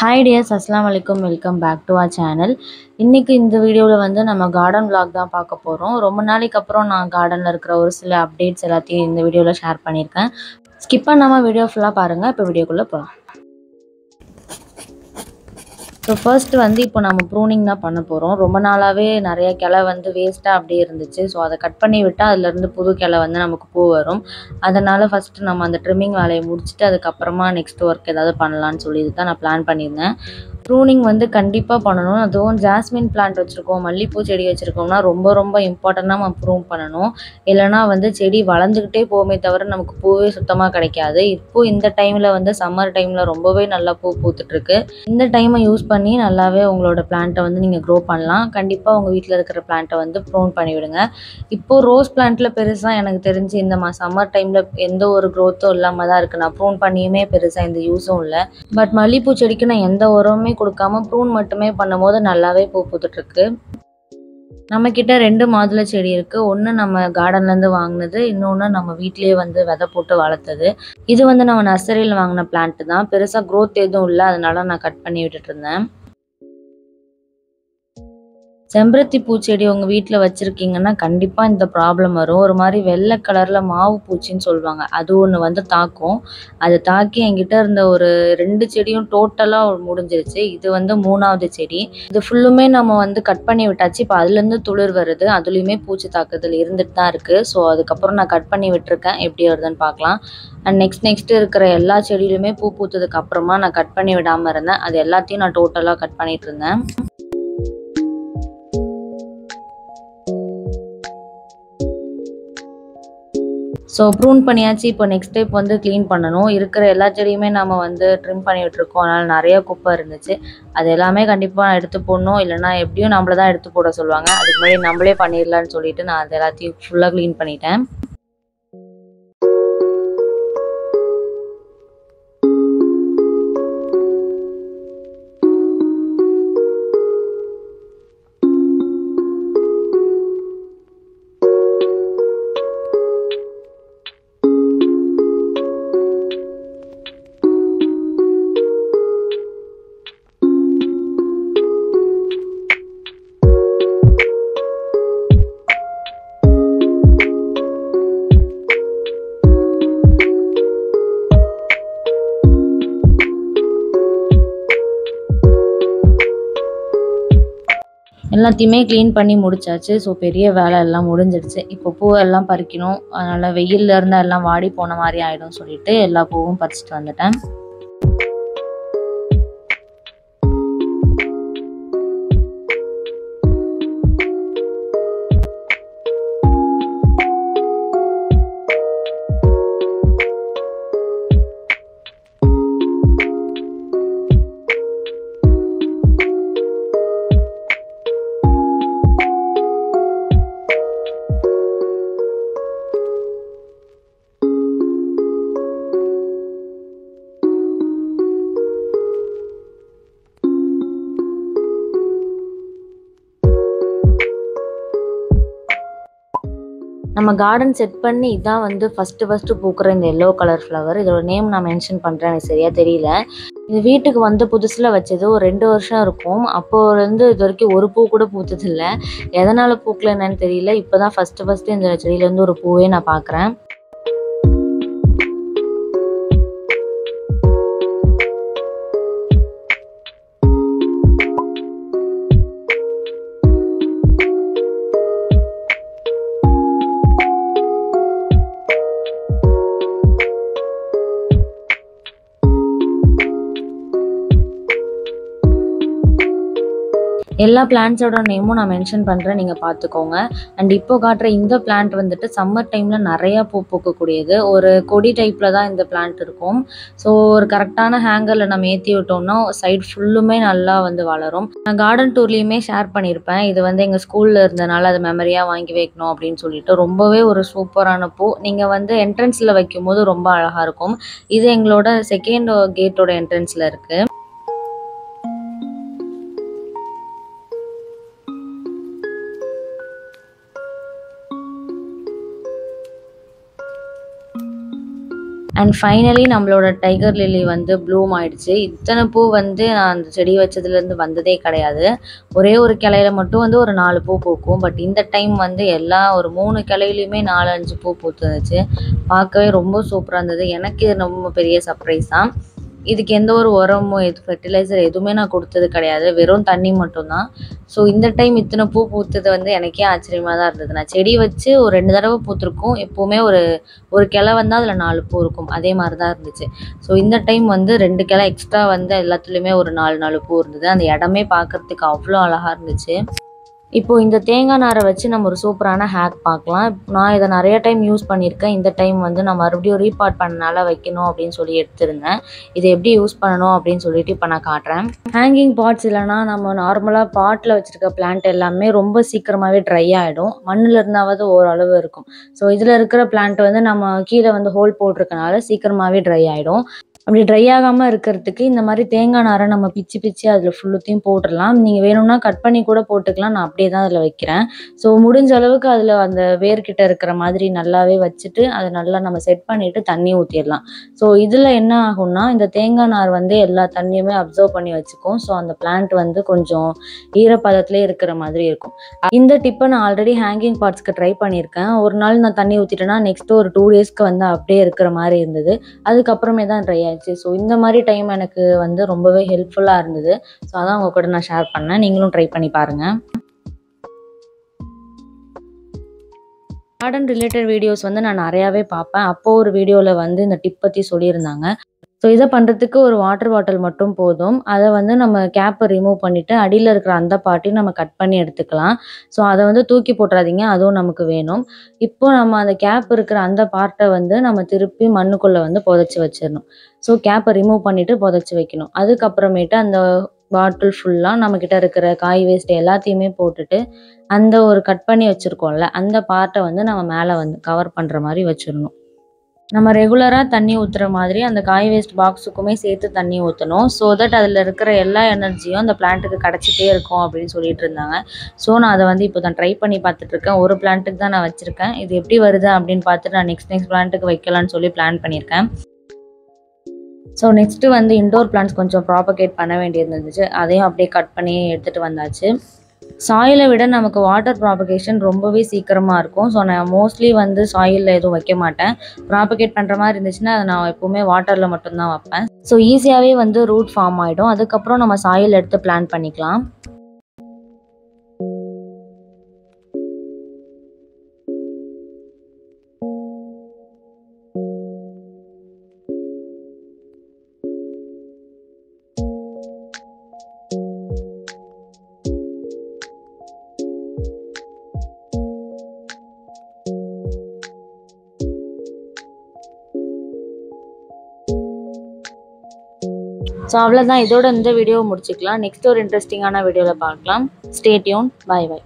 Hi dears, அஸ்ஸலாமு அலைக்கும். Welcome back to our channel. இன்றைக்கி இந்த வீடியோவில் வந்து நம்ம கார்டன் vlog தான் பார்க்க போகிறோம். ரொம்ப நாளைக்கு அப்புறம் நான் கார்டனில் இருக்கிற ஒரு சில அப்டேட்ஸ் எல்லாத்தையும் இந்த வீடியோவில் ஷேர் பண்ணியிருக்கேன். ஸ்கிப் பண்ணாமல் வீடியோ ஃபுல்லாக பாருங்கள். இப்போ வீடியோக்குள்ளே போகலாம். ஸோ ஃபர்ஸ்ட் வந்து இப்போ நம்ம ப்ரூனிங் தான் பண்ண போகிறோம். ரொம்ப நாளாகவே நிறைய கிளை வந்து வேஸ்ட்டாக அப்படியே இருந்துச்சு. ஸோ அதை கட் பண்ணி விட்டால் அதுலேருந்து புது கிளை வந்து நமக்கு பூ வரும். அதனால் ஃபஸ்ட்டு நம்ம அந்த ட்ரிம்மிங் வேலையை முடிச்சுட்டு அதுக்கப்புறமா நெக்ஸ்ட் ஒர்க் ஏதாவது பண்ணலான்னு சொல்லி தான் நான் பிளான் பண்ணியிருந்தேன். ப்ரூனிங் வந்து கண்டிப்பாக பண்ணணும். அதுவும் ஜாஸ்மின் பிளான்ட் வச்சுருக்கோம், மல்லிகைப்பூ செடி வச்சுருக்கோம்னா ரொம்ப இம்பார்ட்டண்ட்டாக நம்ம ப்ரூன் பண்ணணும். இல்லைனா வந்து செடி வளர்ந்துக்கிட்டே போகுமே தவிர நமக்கு பூவே சுத்தமாக கிடைக்காது. இப்போது இந்த டைமில் வந்து சம்மர் டைமில் ரொம்பவே நல்லா பூ பூத்துட்ருக்கு. இந்த டைமை யூஸ் பண்ணி நல்லாவே உங்களோட பிளான்ட்டை வந்து நீங்கள் க்ரோ பண்ணலாம். கண்டிப்பாக உங்கள் வீட்டில் இருக்கிற பிளான்ட்டை வந்து ப்ரூன் பண்ணிவிடுங்க. இப்போது ரோஸ் பிளான்ட்டில் பெருசாக எனக்கு தெரிஞ்சு இந்த சம்மர் டைமில் எந்த ஒரு க்ரோத்தும் இல்லாமல் தான் இருக்குது. நான் ப்ரூன் பண்ணியுமே பெருசாக எந்த யூஸும் இல்லை. பட் மல்லிகைப்பூ செடிக்கு நான் எந்த உரமுமே கொடுக்காம ப்ரூன் மட்டுமே பண்ணும்போது நல்லாவே பூ பூத்துட்ருக்கு. நம்மக்கிட்ட 2 மாதுளை செடி இருக்குது. ஒன்று நம்ம கார்டன்லேருந்து வாங்கினது, இன்னொன்று நம்ம வீட்டிலேயே வந்து விதை போட்டு வளர்த்தது. இது வந்து நம்ம நர்சரியில் வாங்கின பிளான்ட்டு தான். பெருசாக க்ரோத் எதுவும் இல்லை, அதனால நான் கட் பண்ணி விட்டுட்டு இருந்தேன். செம்பருத்தி பூச்செடி உங்கள் வீட்டில் வச்சுருக்கீங்கன்னா கண்டிப்பாக இந்த ப்ராப்ளம் வரும். ஒரு மாதிரி வெள்ளை கலரில் மாவு பூச்சின்னு சொல்லுவாங்க, அது ஒன்று வந்து தாக்கும். அது தாக்கி என்கிட்ட இருந்த ஒரு 2 செடியும் டோட்டலாக முடிஞ்சிருச்சு. இது வந்து 3வது செடி. இது ஃபுல்லுமே நம்ம வந்து கட் பண்ணி விட்டாச்சு. இப்போ அதுலேருந்து துளிர் வருது. அதுலேயுமே பூச்சி தாக்குதல் இருந்துட்டு தான் இருக்குது. ஸோ அதுக்கப்புறம் நான் கட் பண்ணி விட்டுருக்கேன். எப்படி வருதுன்னு பார்க்கலாம். அண்ட் நெக்ஸ்ட் இருக்கிற எல்லா செடியிலுமே பூ பூத்ததுக்கு அப்புறமா நான் கட் பண்ணி விடாமல் இருந்தேன். அது எல்லாத்தையும் நான் டோட்டலாக கட் பண்ணிட்டு இருந்தேன். ஸோ ப்ரூன் பண்ணியாச்சு. இப்போ நெக்ஸ்ட் ஸ்டெப் வந்து க்ளீன் பண்ணணும். இருக்கிற எல்லா செடியுமே நம்ம வந்து ட்ரிம் பண்ணி விட்டுருக்கோம். அதனால் நிறைய குப்பை இருந்துச்சு. அது எல்லாமே கண்டிப்பாக எடுத்து போடணும். இல்லைனா எப்படியும் நம்மள தான் எடுத்து போட சொல்லுவாங்க. அதுக்கு முன்னாடி நம்மளே பண்ணிடலான்னு சொல்லிட்டு நான் அது எல்லாத்தையும் ஃபுல்லாக க்ளீன் பண்ணிட்டேன். எல்லாத்தையுமே க்ளீன் பண்ணி முடிச்சாச்சு. ஸோ பெரிய வேலை எல்லாம் முடிஞ்சிடுச்சு. இப்போ பூவெல்லாம் பறிக்கணும். அதனால் வெயிலில் இருந்தால் எல்லாம் வாடி போன மாதிரி ஆகிடும் சொல்லிட்டு எல்லா பூவும் பறிச்சிட்டு வந்துட்டேன். நம்ம கார்டன் செட் பண்ணி இதான் வந்து ஃபஸ்ட்டு பூக்கிற இந்த எல்லோ கலர் ஃப்ளவர். இதோட நேம் நான் மென்ஷன் பண்ணுறேன், எனக்கு சரியாக தெரியல. இது வீட்டுக்கு வந்து புதுசில் வச்சது. ஒரு 2 வருஷம் இருக்கும். அப்போலேருந்து இது வரைக்கும் ஒரு பூ கூட பூத்ததில்லை. எதனால் பூக்கல என்னன்னு தெரியல. இப்போ தான் ஃபஸ்ட்டு இந்த செடியிலேருந்து ஒரு பூவே நான் பார்க்குறேன். எல்லா பிளான்ட்ஸோட நேமும் நான் மென்ஷன் பண்ணுறேன், நீங்கள் பார்த்துக்கோங்க. அண்ட் இப்போ காட்டுற இந்த பிளான்ட் வந்துட்டு சம்மர் டைமில் நிறையா பூ பூக்கக்கூடியது. ஒரு கொடி டைப்பில் தான் இந்த பிளான்ட் இருக்கும். ஸோ ஒரு கரெக்டான ஹேங்கரில் நம்ம ஏற்றி விட்டோம்னா சைடு ஃபுல்லுமே நல்லா வந்து வளரும். நான் கார்டன் டூர்லேயுமே ஷேர் பண்ணியிருப்பேன். இது வந்து எங்கள் ஸ்கூலில் இருந்தனால அது மெமரியாக வாங்கி வைக்கணும் அப்படின்னு சொல்லிட்டு. ரொம்பவே ஒரு சூப்பரான பூ. நீங்கள் வந்து என்ட்ரன்ஸில் வைக்கும்போது ரொம்ப அழகாக இருக்கும். இது எங்களோட செகண்ட் கேட்டோட என்ட்ரன்ஸில் இருக்குது. அண்ட் ஃபைனலி நம்மளோட டைகர் லில்லி வந்து ப்ளூம் ஆயிடுச்சு. இத்தனை பூ வந்து நான் அந்த செடி வச்சதுலேருந்து வந்ததே கிடையாது. ஒரே ஒரு கிளையில மட்டும் வந்து ஒரு 4 பூ பூக்கும். பட் இந்த டைம் வந்து எல்லா ஒரு 3 கிளையிலையுமே 4, 5 பூ பூத்துருந்துச்சு. பார்க்கவே ரொம்ப சூப்பராக இருந்தது. எனக்கு இது ரொம்ப பெரிய சர்ப்ரைஸ் தான். இதுக்கு எந்த ஒரு உரமோ ஃபெர்டிலைசர் எதுவுமே நான் கொடுத்தது கிடையாது. வெறும் தண்ணி மட்டும்தான். ஸோ இந்த டைம் இத்தனை பூ பூத்தது வந்து எனக்கே ஆச்சரியமாக தான் இருந்தது. நான் செடி வச்சு ஒரு 2 தடவை பூத்திருக்கும். எப்போவுமே ஒரு கிளை வந்தால் அதில் 4 பூ இருக்கும். அதே மாதிரி தான் இருந்துச்சு. ஸோ இந்த டைம் வந்து 2 கிளை எக்ஸ்ட்ரா வந்து எல்லாத்துலேயுமே ஒரு 4 பூ இருந்தது. அந்த இடமே பார்க்குறதுக்கு அவ்வளோ அழகாக இருந்துச்சு. இப்போது இந்த தேங்காய் நாரை வச்சு நம்ம ஒரு சூப்பரான ஹேக் பார்க்கலாம். நான் இதை நிறைய டைம் யூஸ் பண்ணியிருக்கேன். இந்த டைம் வந்து நான் மறுபடியும் ரீபாட் பண்ணனால வைக்கணும் அப்படின்னு சொல்லி எடுத்திருந்தேன். இதை எப்படி யூஸ் பண்ணணும் அப்படின்னு சொல்லிட்டு இப்போ நான் காட்டுறேன். ஹேங்கிங் பாட்ஸ் இல்லைனா நம்ம நார்மலாக பாட்டில் வச்சுருக்க பிளான்ட் எல்லாமே ரொம்ப சீக்கிரமாகவே ட்ரை ஆகிடும். மண்ணில் இருந்தாவது ஓரளவு இருக்கும். ஸோ இதில் இருக்கிற பிளான்ட் வந்து நம்ம கீழே வந்து ஹோல் போட்டிருக்கனால சீக்கிரமாகவே ட்ரை ஆகிடும். அப்படி ட்ரை ஆகாமல் இருக்கிறதுக்கு இந்த மாதிரி தேங்காய் நாரை நம்ம பிச்சு அதில் ஃபுல்லுத்தையும் போட்டுடலாம். நீங்கள் வேணும்னா கட் பண்ணி கூட போட்டுக்கலாம். நான் அப்படியே தான் அதில் வைக்கிறேன். ஸோ முடிஞ்ச அளவுக்கு அதில் அந்த வேர்கிட்ட இருக்கிற மாதிரி நல்லாவே வச்சுட்டு அதை நல்லா நம்ம செட் பண்ணிவிட்டு தண்ணி ஊற்றிடலாம். ஸோ இதில் என்ன ஆகும்னா இந்த தேங்காய் நார் வந்து எல்லா தண்ணியுமே அப்சர்வ் பண்ணி வச்சுக்கும். ஸோ அந்த பிளான்ட் வந்து கொஞ்சம் ஈரப்பதத்துலேயே இருக்கிற மாதிரி இருக்கும். இந்த டிப்பை நான் ஆல்ரெடி ஹேங்கிங் பார்ட்ஸ்க்கு ட்ரை பண்ணியிருக்கேன். ஒரு நாள் நான் தண்ணி ஊற்றிட்டேன்னா நெக்ஸ்ட்டு ஒரு 2 டேஸ்க்கு வந்து அப்படியே இருக்கிற மாதிரி இருந்தது. அதுக்கப்புறமே தான் ட்ரை ஆயிடுச்சு. ஸோ இந்த மாதிரி டைம் எனக்கு வந்து ரொம்பவே ஹெல்ப்ஃபுல்லாக இருந்தது. ஸோ அதான் உங்கள் கூட நான் ஷேர் பண்ணேன். நீங்களும் ட்ரை பண்ணி பாருங்கள். கார்டன் ரிலேட்டட் வீடியோஸ் வந்து நான் நிறையாவே பார்ப்பேன். அப்போது ஒரு வீடியோவில் வந்து இந்த டிப் பற்றி சொல்லியிருந்தாங்க. ஸோ இதை பண்ணுறதுக்கு ஒரு வாட்டர் பாட்டில் மட்டும் போதும். அதை வந்து நம்ம கேப்பை ரிமூவ் பண்ணிவிட்டு அடியில் இருக்கிற அந்த பார்ட்டையும் நம்ம கட் பண்ணி எடுத்துக்கலாம். ஸோ அதை வந்து தூக்கி போட்டுறாதீங்க, அதுவும் நமக்கு வேணும். இப்போது நம்ம அந்த கேப் இருக்கிற அந்த பார்ட்டை வந்து நம்ம திருப்பி மண்ணுக்குள்ளே வந்து புதைச்சி வச்சிடணும். ஸோ கேப்பை ரிமூவ் பண்ணிவிட்டு புதைச்சி வைக்கணும். அதுக்கப்புறமேட்டு அந்த பாட்டில் ஃபுல்லாக நம்மக்கிட்ட இருக்கிற காய் வேஸ்ட் எல்லாத்தையுமே போட்டுட்டு அந்த ஒரு கட் பண்ணி வச்சுருக்கோம்ல அந்த பார்ட்டை வந்து நம்ம மேலே வந்து கவர் பண்ணுற மாதிரி வச்சிடணும். நம்ம ரெகுலராக தண்ணி ஊற்றுற மாதிரி அந்த காய் வேஸ்ட் பாக்ஸுக்குமே சேர்த்து தண்ணி ஊற்றணும். ஸோ தட் அதில் இருக்கிற எல்லா எனர்ஜியும் அந்த பிளான்ட்டுக்கு கிடச்சிட்டே இருக்கும் அப்படின்னு சொல்லிட்டு இருந்தாங்க. ஸோ நான் அதை வந்து இப்போ தான் ட்ரை பண்ணி பார்த்துட்ருக்கேன். ஒரு பிளான்ட்டுக்கு தான் நான் வச்சுருக்கேன். இது எப்படி வருது அப்படின்னு பார்த்துட்டு நான் நெக்ஸ்ட் பிளான்ட்டுக்கு வைக்கலான்னு சொல்லி பிளான் பண்ணியிருக்கேன். ஸோ நெக்ஸ்ட்டு வந்து இன்டோர் பிளான்ட்ஸ் கொஞ்சம் ப்ராபகேட் பண்ண வேண்டியிருந்துச்சு. அதையும் அப்படியே கட் பண்ணி எடுத்துகிட்டு வந்தாச்சு. சாயிலை விட நமக்கு வாட்டர் ப்ராபகேஷன் ரொம்பவே சீக்கிரமாக இருக்கும். ஸோ நான் மோஸ்ட்லி வந்து சாயிலில் எதுவும் வைக்க மாட்டேன். ப்ராபகேட் பண்ணுற மாதிரி இருந்துச்சுன்னா அதை நான் எப்போவுமே வாட்டரில் மட்டும்தான் வைப்பேன். ஸோ ஈஸியாகவே வந்து ரூட் ஃபார்ம் ஆகிடும். அதுக்கப்புறம் நம்ம சாயில் எடுத்து பிளான் பண்ணிக்கலாம். ஸோ அவ்வளோதான், இதோட இந்த வீடியோவை முடிச்சுக்கலாம். நெக்ஸ்ட் ஒரு இன்ட்ரெஸ்டிங்கான வீடியோவில் பார்க்கலாம். Stay tune. Bye by.